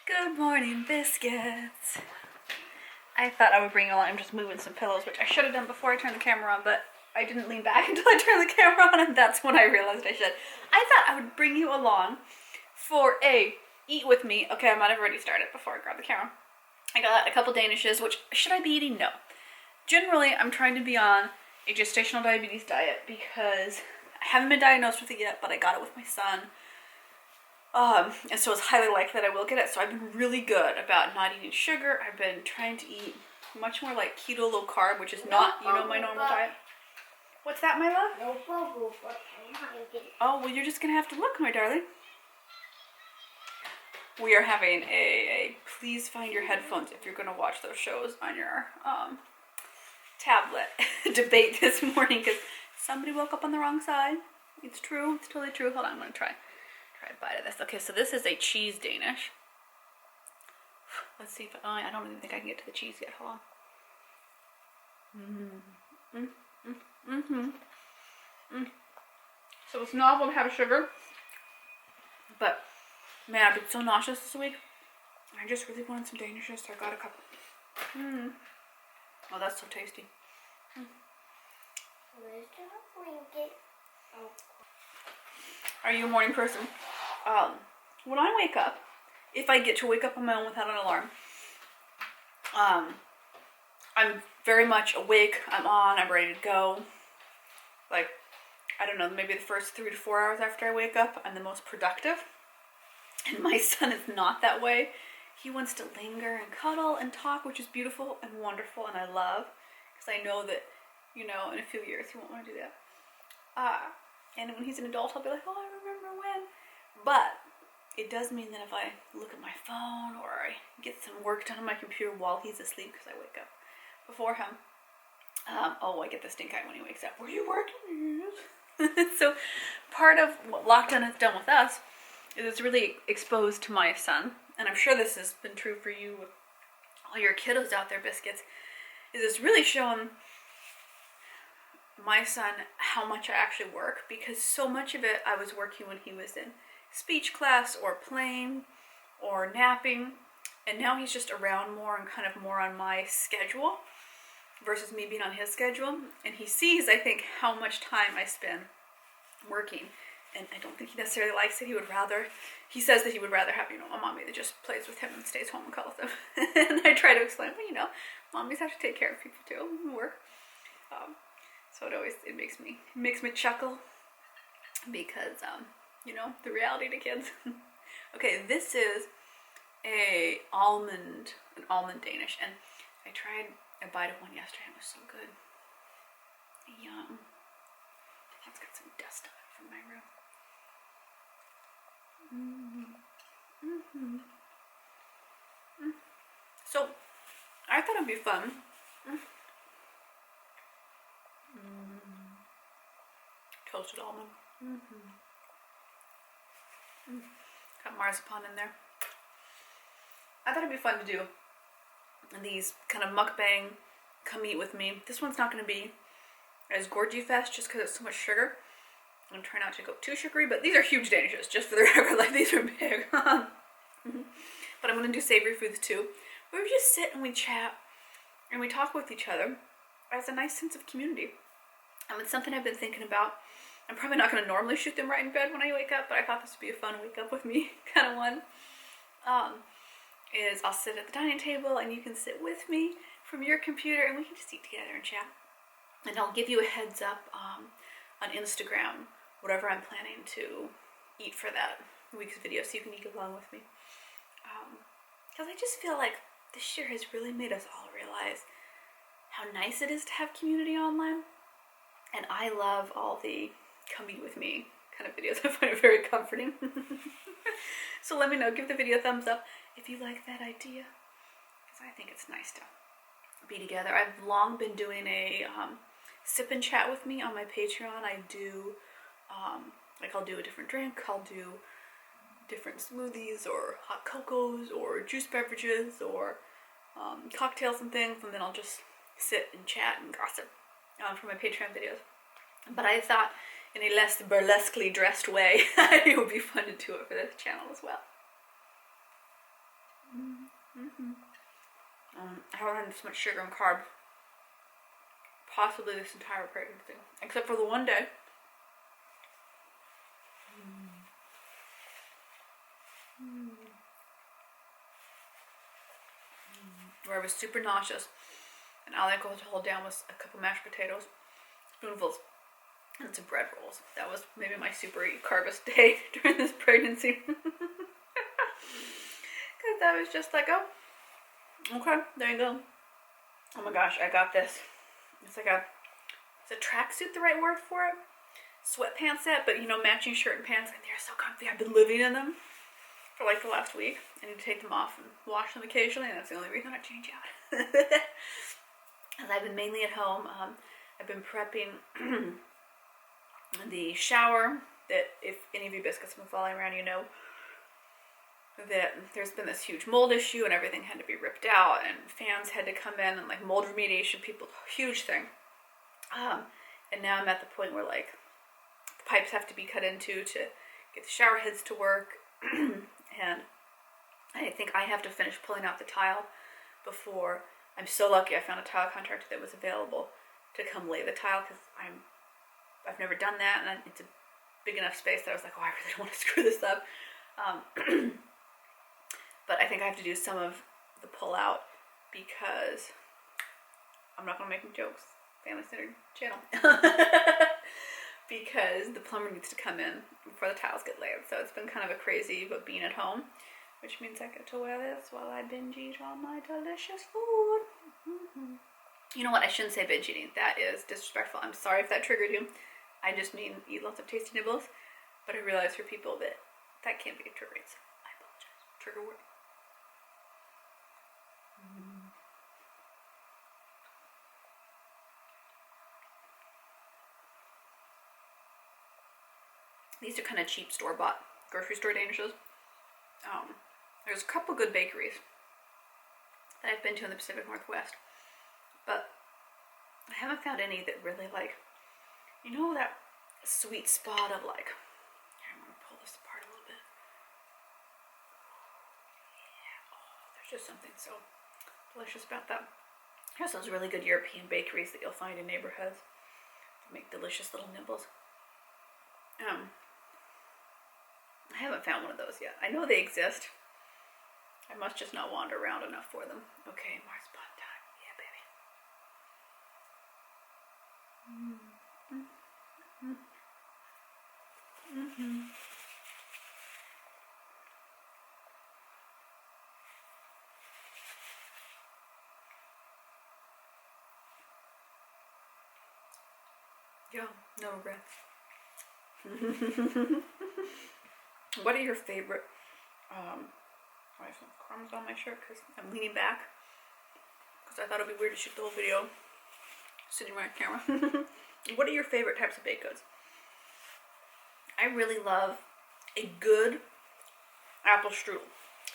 Good morning, biscuits. I thought I would bring you along. I'm just moving some pillows, which I should have done before I turned the camera on, but I didn't lean back until I turned the camera on, and that's when I realized I should. I thought I would bring you along for a eat with me. Okay, I might have already started before I grabbed the camera. I got a couple Danishes, which should I be eating? No. Generally, I'm trying to be on a gestational diabetes diet because I haven't been diagnosed with it yet, but I got it with my son. And so it's highly likely that I will get it. So I've been really good about not eating sugar. I've been trying to eat much more like keto low carb, which is not, you know, my normal diet. What's that, my love? No bubble, but I'm hungry. Oh, well, you're just going to have to look, my darling. We are having a please find your headphones if you're going to watch those shows on your tablet debate this morning because somebody woke up on the wrong side. It's true. It's totally true. Hold on, I'm going to try a bite of this. Okay, so this is a cheese Danish. Let's see if I don't even think I can get to the cheese yet. Hold on. So it's not going to have sugar, but man, I've been so nauseous this week. I just really wanted some Danishes, so I got a couple. Oh, that's so tasty. Where's the blanket? Oh. Are you a morning person? When I wake up, if I get to wake up on my own without an alarm, I'm very much awake. I'm ready to go. Like, I don't know, maybe the first 3 to 4 hours after I wake up, I'm the most productive. And my son is not that way. He wants to linger and cuddle and talk, which is beautiful and wonderful, and I love, because I know that, you know, in a few years he won't want to do that. And when he's an adult, I'll be like, oh, I remember when. But it does mean that if I look at my phone or I get some work done on my computer while he's asleep, because I wake up before him, I get the stink eye when he wakes up. Were you working? So part of what lockdown has done with us is it's really exposed to my son, and I'm sure this has been true for you with all your kiddos out there, biscuits, is it's really shown my son how much I actually work, because so much of it I was working when he was in speech class or playing or napping, and now he's just around more and kind of more on my schedule versus me being on his schedule, and he sees, I think, how much time I spend working, and I don't think he necessarily likes it. He says that he would rather have, you know, a mommy that just plays with him and stays home and cuddles him. And I try to explain, well, you know, mommies have to take care of people too and work. So it makes me chuckle because, you know, the reality to kids. Okay, this is an almond Danish, and I tried a bite of one yesterday. It was so good. Yum. Let's get some dust on it from my room. So I thought it'd be fun. Toasted almond. Got marzipan in there. I thought it'd be fun to do these kind of mukbang, come eat with me. This one's not going to be as gorgy fast just because it's so much sugar. I'm going to try not to go too sugary, but these are huge Danishes, just for the record. Like, these are big. But I'm going to do savory foods too, where we just sit and we chat and we talk with each other as a nice sense of community. It's something I've been thinking about. I'm probably not going to normally shoot them right in bed when I wake up, but I thought this would be a fun wake up with me kind of one. Is I'll sit at the dining table and you can sit with me from your computer and we can just eat together and chat. And I'll give you a heads up on Instagram, whatever I'm planning to eat for that week's video, so you can eat along with me. Because I just feel like this year has really made us all realize how nice it is to have community online. And I love all the come eat with me kind of videos. I find it very comforting. So let me know, give the video a thumbs up if you like that idea, because I think it's nice to be together. I've long been doing a sip and chat with me on my Patreon. I do, I'll do a different drink, I'll do different smoothies or hot cocos or juice beverages or cocktails and things, and then I'll just sit and chat and gossip for my Patreon videos. But I thought in a less burlesquely dressed way, it would be fun to do it for this channel as well. I haven't had this much sugar and carb possibly this entire pregnancy, except for the one day. Where I was super nauseous, and all I could hold down was a couple mashed potatoes, spoonfuls, and some bread rolls. That was maybe my super carbist day during this pregnancy. Because I was just like, oh, okay, there you go. Oh my gosh, I got this. It's like is a tracksuit the right word for it? Sweatpants set, but you know, matching shirt and pants, and they're so comfy. I've been living in them for like the last week. I need to take them off and wash them occasionally, and that's the only reason I change out. As I've been mainly at home, I've been prepping the shower. That if any of you biscuits have been following around, you know that there's been this huge mold issue and everything had to be ripped out and fans had to come in and like mold remediation people, huge thing. And now I'm at the point where like the pipes have to be cut into to get the shower heads to work. And I think I have to finish pulling out the tile before. I'm so lucky I found a tile contractor that was available to come lay the tile, because I've never done that, and it's a big enough space that I was like, oh, I really don't want to screw this up. But I think I have to do some of the pull out because I'm not going to make any jokes. Family-centered channel. Because the plumber needs to come in before the tiles get laid. So it's been kind of a crazy, but being at home, which means I get to wear this while I binge eat all my delicious food. You know what? I shouldn't say binge eating. That is disrespectful. I'm sorry if that triggered you. I just mean eat lots of tasty nibbles. But I realize for people that can't be a trigger. I apologize. Trigger word. These are kind of cheap store-bought grocery store danishes. There's a couple good bakeries that I've been to in the Pacific Northwest, but I haven't found any that really like, you know, that sweet spot of like, here, I'm going to pull this apart a little bit. Yeah, oh, there's just something so delicious about that. There's those really good European bakeries that you'll find in neighborhoods that make delicious little nibbles. I haven't found one of those yet. I know they exist. I must just not wander around enough for them. Okay, marzipan time. Yeah, baby. Yeah, no regrets. What are your favorite, I have some crumbs on my shirt because I'm leaning back because I thought it'd be weird to shoot the whole video sitting right on camera. What are your favorite types of baked goods? I really love a good apple strudel.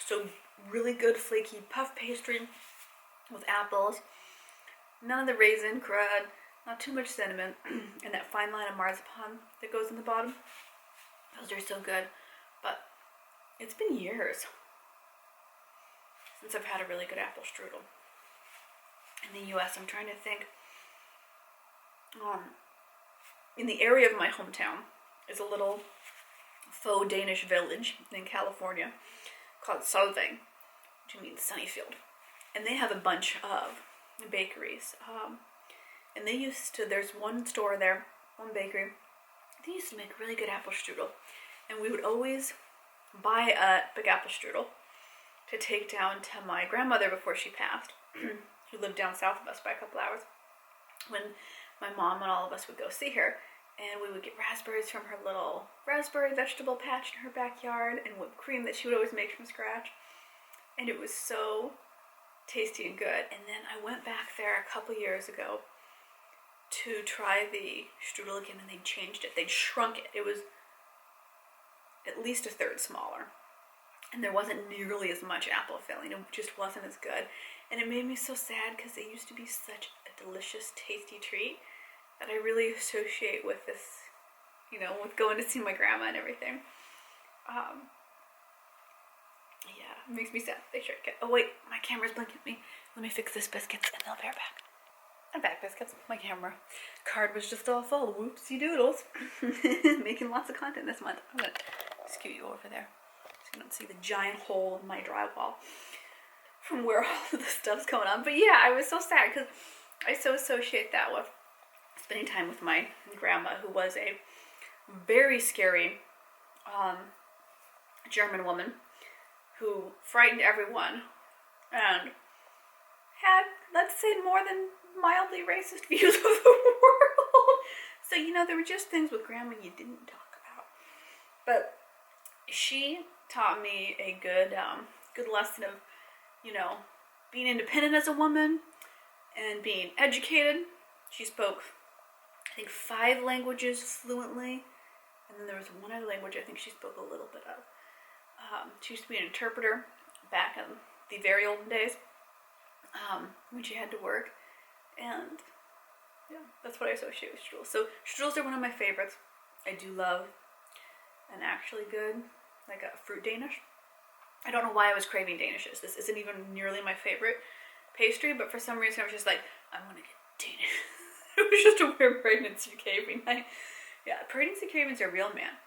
So really good flaky puff pastry with apples, none of the raisin crud, not too much cinnamon, and that fine line of marzipan that goes in the bottom. Those are so good. But it's been years since I've had a really good apple strudel. In the US, I'm trying to think. In the area of my hometown is a little faux Danish village in California called Solvang, which means Sunnyfield. And they have a bunch of bakeries. And they used to, there's one store there, one bakery, they used to make really good apple strudel. And we would always buy a big apple strudel to take down to my grandmother before she passed, who lived down south of us by a couple hours, when my mom and all of us would go see her. And we would get raspberries from her little raspberry vegetable patch in her backyard and whipped cream that she would always make from scratch. And it was so tasty and good. And then I went back there a couple years ago to try the strudel again, and they'd changed it. They'd shrunk it. It was at least a third smaller. And there wasn't nearly as much apple filling. It just wasn't as good. And it made me so sad because they used to be such a delicious, tasty treat that I really associate with this, you know, with going to see my grandma and everything. Yeah, it makes me sad. They sure get. Oh wait, my camera's blinking at me. Let me fix this biscuits and I'll be right back. I'm back, biscuits. My camera card was just all full. Whoopsie doodles. Making lots of content this month. I'm gonna scoot you over there so you don't see the giant hole in my drywall from where all of the stuff's going on. But yeah, I was so sad because I so associate that with spending time with my grandma, who was a very scary German woman who frightened everyone and had, let's say, more than mildly racist views of the world. So, you know, there were just things with grandma you didn't talk about. But she taught me a good lesson of, you know, being independent as a woman and being educated. She spoke, I think, 5 languages fluently. And then there was one other language I think she spoke a little bit of. She used to be an interpreter back in the very olden days when she had to work. And yeah, that's what I associate with strudels. So strudels are one of my favorites. I do love an actually good, like a fruit Danish. I don't know why I was craving Danishes. This isn't even nearly my favorite pastry, but for some reason I was just like, I want to get Danish. It was just a weird pregnancy craving. Yeah, pregnancy cravings are real, man.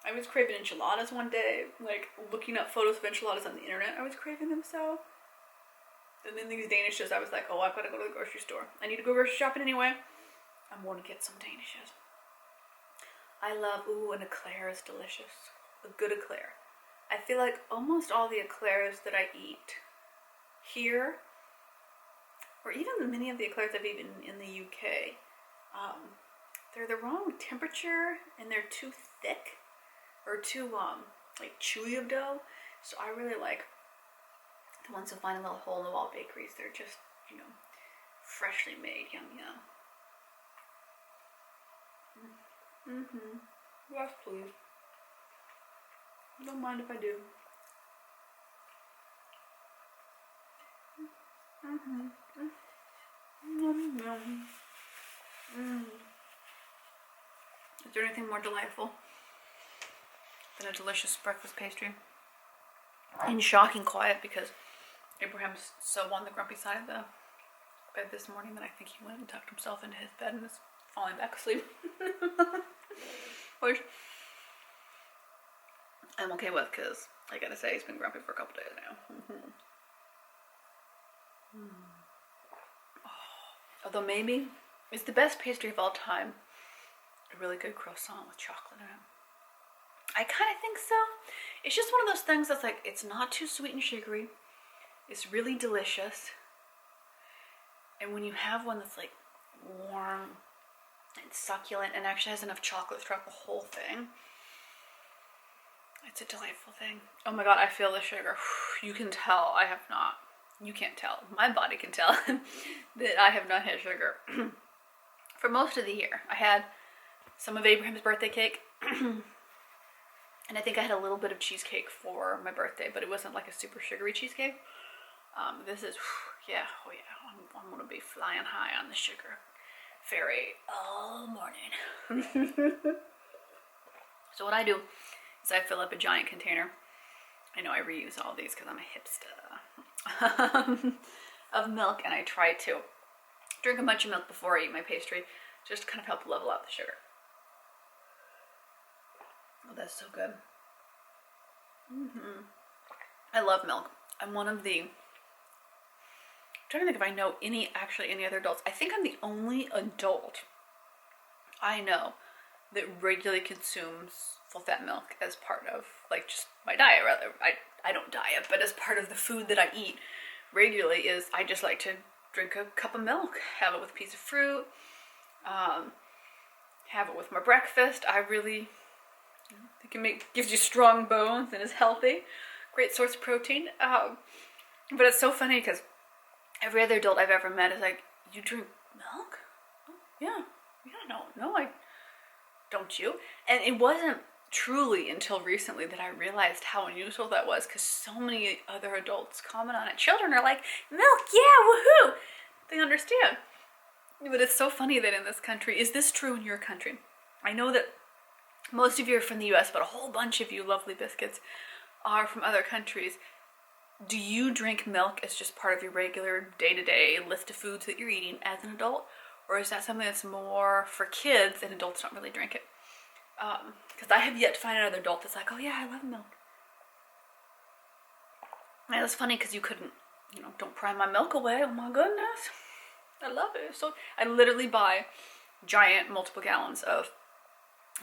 I was craving enchiladas one day, like looking up photos of enchiladas on the internet. I was craving them so. And then these Danishes, I was like, oh, I've got to go to the grocery store. I need to go grocery shopping anyway. I'm going to get some Danishes. I love, an eclair is delicious. A good eclair. I feel like almost all the eclairs that I eat here, or even many of the eclairs I've eaten in the UK, they're the wrong temperature and they're too thick or too like chewy of dough. So I really like the ones that find a little hole in the wall bakeries. They're just, you know, freshly made. Yum yum. Yes, please. Don't mind if I do. Yum yum. Is there anything more delightful than a delicious breakfast pastry? In shocking quiet, because Abraham's so on the grumpy side of the bed this morning that I think he went and tucked himself into his bed and is falling back asleep. Which I'm okay with, because I gotta say he's been grumpy for a couple days now. Although maybe it's the best pastry of all time. A really good croissant with chocolate in it. I kind of think so. It's just one of those things that's like, it's not too sweet and sugary. It's really delicious. And when you have one that's like warm and succulent and actually has enough chocolate throughout the whole thing, it's a delightful thing. Oh my god, I feel the sugar. You can tell I have not. You can't tell. My body can tell that I have not had sugar for most of the year. I had some of Abraham's birthday cake. And I think I had a little bit of cheesecake for my birthday, but it wasn't like a super sugary cheesecake. This is, yeah, oh yeah, I'm gonna be flying high on the sugar fairy all morning. So what I do is I fill up a giant container. I know I reuse all these because I'm a hipster. Of milk, and I try to drink a bunch of milk before I eat my pastry, just to kind of help level out the sugar. Oh, that's so good. I love milk. I'm one of the, I'm trying to think if I know any other adults. I think I'm the only adult I know that regularly consumes full-fat milk as part of, like, just my diet. Rather, I don't diet, but as part of the food that I eat regularly is I just like to drink a cup of milk, have it with a piece of fruit, have it with my breakfast. I really think it gives you strong bones and is healthy. Great source of protein. But it's so funny because every other adult I've ever met is like, you drink milk? Oh, yeah, no, I don't you? And it wasn't truly until recently that I realized how unusual that was, because so many other adults comment on it. Children are like, milk, yeah, woohoo! They understand. But it's so funny that in this country, is this true in your country? I know that most of you are from the US, but a whole bunch of you lovely biscuits are from other countries. do you drink milk as just part of your regular day-to-day list of foods that you're eating as an adult? Or is that something that's more for kids and adults don't really drink it? Because I have yet to find another adult that's like, oh yeah, I love milk. And it was funny because you couldn't, don't pry my milk away. Oh my goodness. I love it. So I literally buy giant multiple gallons of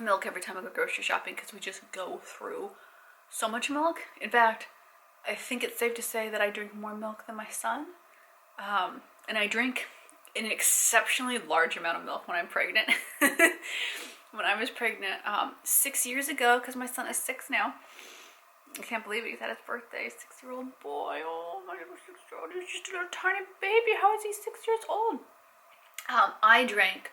milk every time I go grocery shopping because we just go through so much milk. In fact, I think it's safe to say that I drink more milk than my son. And I drink an exceptionally large amount of milk when I'm pregnant. When I was pregnant 6 years ago, because my son is 6 now. I can't believe it. He's had his birthday. 6-year-old boy. Oh, my little 6-year-old. He's just a little tiny baby. How is he 6 years old? I drank,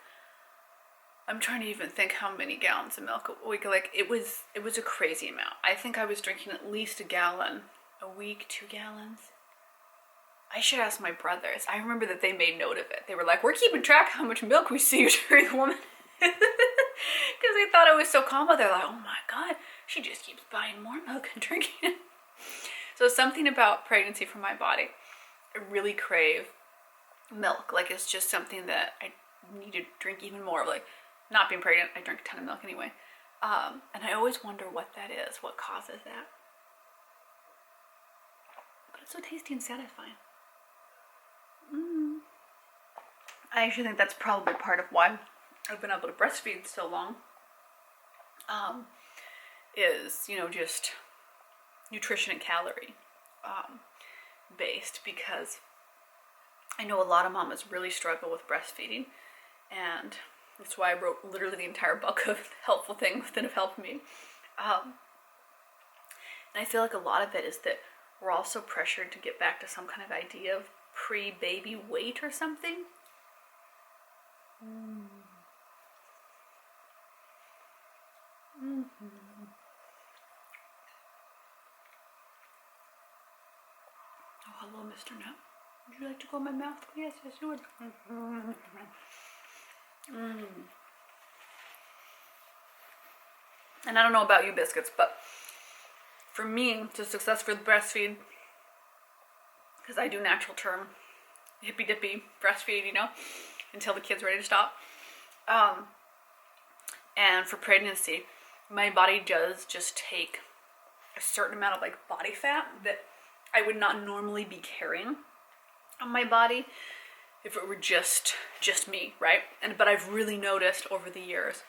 I'm trying to even think how many gallons of milk a week. Like, it was a crazy amount. I think I was drinking at least a gallon a week, 2 gallons. I should ask my brothers. I remember that they made note of it. They were like, we're keeping track of how much milk we see you drink, woman. Because they thought it was so common. They're like, oh my God, she just keeps buying more milk and drinking it. So something about pregnancy for my body, I really crave milk. Like, it's just something that I need to drink even more. Like, not being pregnant, I drink a ton of milk anyway. And I always wonder what that is, what causes that. But it's so tasty and satisfying. I actually think that's probably part of why I've been able to breastfeed so long. Is, just nutrition and calorie based, because I know a lot of mamas really struggle with breastfeeding, and that's why I wrote literally the entire book of helpful things that have helped me. And I feel like a lot of it is that we're also pressured to get back to some kind of idea of pre-baby weight or something. Oh, hello, Mr. Nut. Would you like to go in my mouth? Yes, you would. And I don't know about you, biscuits, but for me to successfully breastfeed, because I do natural term, hippy dippy breastfeed, until the kid's ready to stop. And for pregnancy, my body does just take a certain amount of body fat that I would not normally be carrying on my body if it were just me, right? But I've really noticed over the years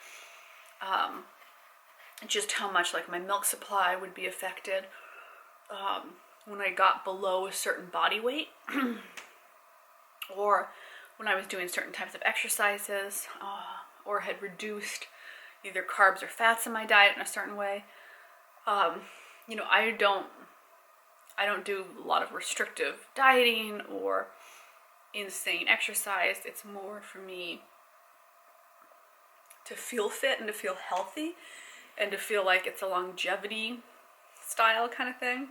just how much my milk supply would be affected when I got below a certain body weight, or when I was doing certain types of exercises, or had reduced either carbs or fats in my diet in a certain way. I don't do a lot of restrictive dieting or insane exercise. It's more for me to feel fit and to feel healthy and to feel like it's a longevity style kind of thing,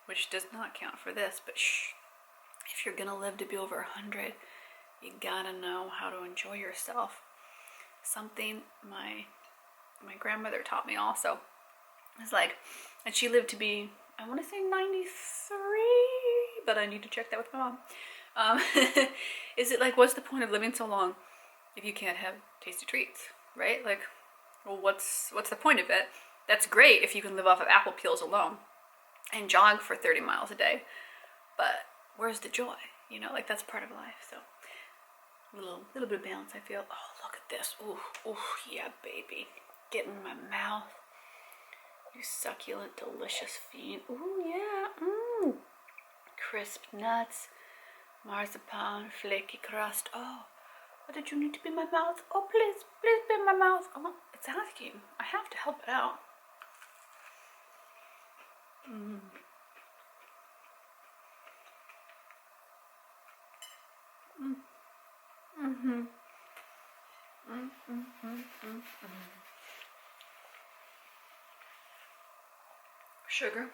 which does not count for this, but if you're gonna live to be over 100, you gotta know how to enjoy yourself. Something my grandmother taught me also. It's and she lived to be, I want to say 93, but I need to check that with my mom. Is it what's the point of living so long if you can't have tasty treats, right? Well, what's the point of it? That's great if you can live off of apple peels alone and jog for 30 miles a day, but where's the joy? That's part of life. So a little bit of balance, I feel. Oh, look at this. Ooh, yeah, baby. Get in my mouth. You succulent, delicious fiend. Ooh, yeah. Crisp nuts, marzipan, flaky crust. Oh, what did you need to be in my mouth? Oh, please be in my mouth. Oh, it's asking. I have to help it out. Sugar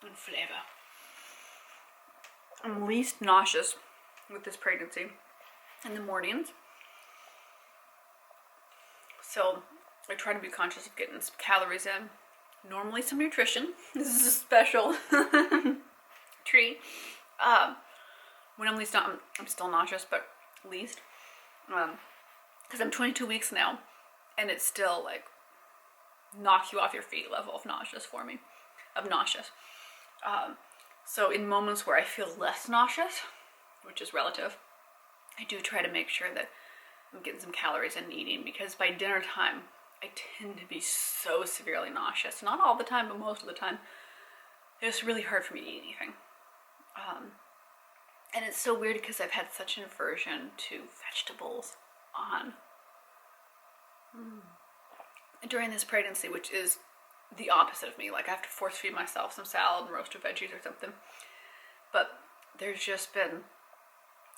and flavor. I'm least nauseous with this pregnancy in the mornings. So I try to be conscious of getting some calories in. Normally some nutrition. This is a special treat. When I'm least not, I'm still nauseous, but least. Because I'm 22 weeks now, and it's still like knock you off your feet level of nauseous for me, So in moments where I feel less nauseous, which is relative, I do try to make sure that I'm getting some calories and eating, because by dinner time, I tend to be so severely nauseous. Not all the time, but most of the time. It's really hard for me to eat anything. And it's so weird because I've had such an aversion to vegetables during this pregnancy, which is the opposite of me. Like, I have to force feed myself some salad and roasted veggies or something. But there's just been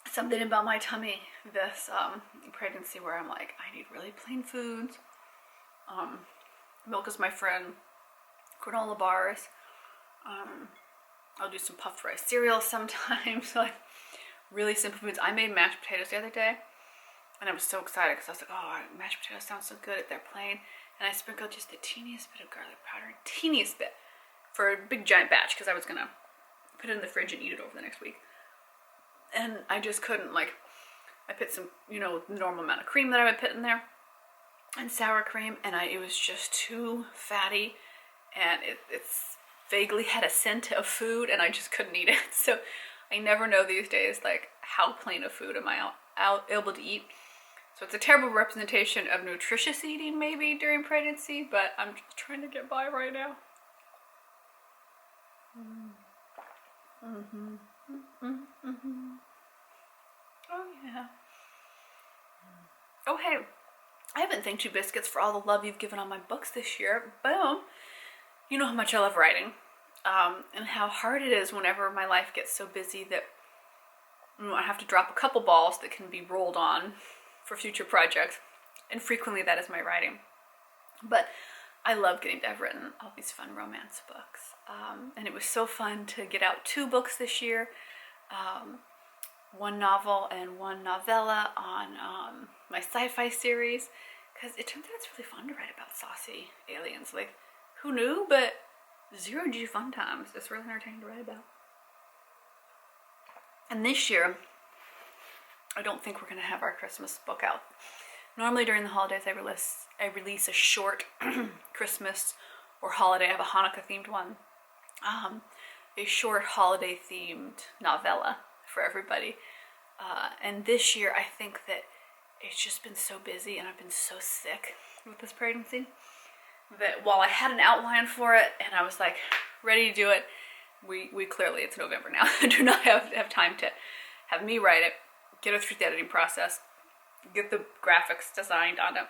something about my tummy this pregnancy where I'm like, I need really plain foods. Milk is my friend. Granola bars. I'll do some puffed rice cereal sometimes. Like, really simple foods. I made mashed potatoes the other day, and I was so excited because I was like, oh, mashed potatoes sound so good if they're plain. And I sprinkled just the teeniest bit of garlic powder, teeniest bit, for a big giant batch, because I was gonna put it in the fridge and eat it over the next week. And I just couldn't, like, I put some, the normal amount of cream that I would put in there, and sour cream, and it was just too fatty, and it's vaguely had a scent of food, and I just couldn't eat it. So I never know these days, like, how plain of food am I able to eat. So it's a terrible representation of nutritious eating maybe during pregnancy, but I'm just trying to get by right now. Oh yeah. Oh hey, I haven't thanked you, Biscuits, for all the love you've given on my books this year. Boom. You know how much I love writing, and how hard it is whenever my life gets so busy that I have to drop a couple balls that can be rolled on for future projects, and frequently that is my writing. But I love getting to have written all these fun romance books, and it was so fun to get out 2 books this year, 1 novel and 1 novella on my sci-fi series, because it turns out it's really fun to write about saucy aliens. Like, who knew? But 0G fun times. It's really entertaining to write about. And this year, I don't think we're going to have our Christmas book out. Normally during the holidays, I release a short Christmas or holiday. I have a Hanukkah themed one. A short holiday themed novella for everybody. And this year, I think that it's just been so busy, and I've been so sick with this pregnancy, that while I had an outline for it and I was like ready to do it, we clearly, it's November now, do not have time to have me write it, get it through the editing process, get the graphics designed on it.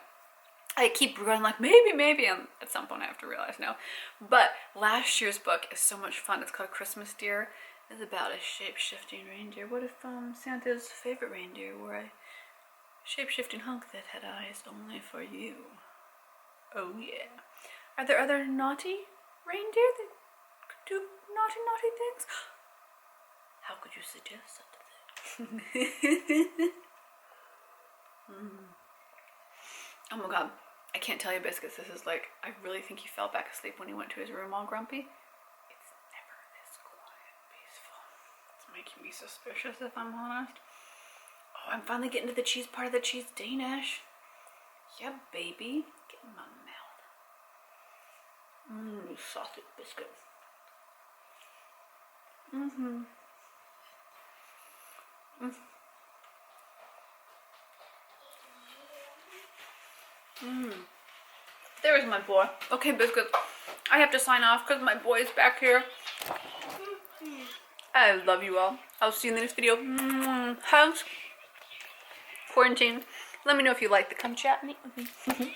I keep going like, maybe, and at some point I have to realize no. But last year's book is so much fun. It's called Christmas Deer. It's about a shape-shifting reindeer. What if Santa's favorite reindeer were a shape-shifting hunk that had eyes only for you? Oh yeah. Are there other naughty reindeer that could do naughty things? How could you suggest such a thing? Oh my god. I can't tell you, Biscuits, this is like, I really think he fell back asleep when he went to his room all grumpy. It's never this quiet and peaceful. It's making me suspicious, if I'm honest. Oh, I'm finally getting to the cheese part of the cheese Danish. Yeah, baby. Get in my mouth. Sausage biscuit. There's my boy. Okay, Biscuits. I have to sign off because my boy is back here. I love you all. I'll see you in the next video. Hugs. Quarantine. Let me know if you like the come chat and eat with me.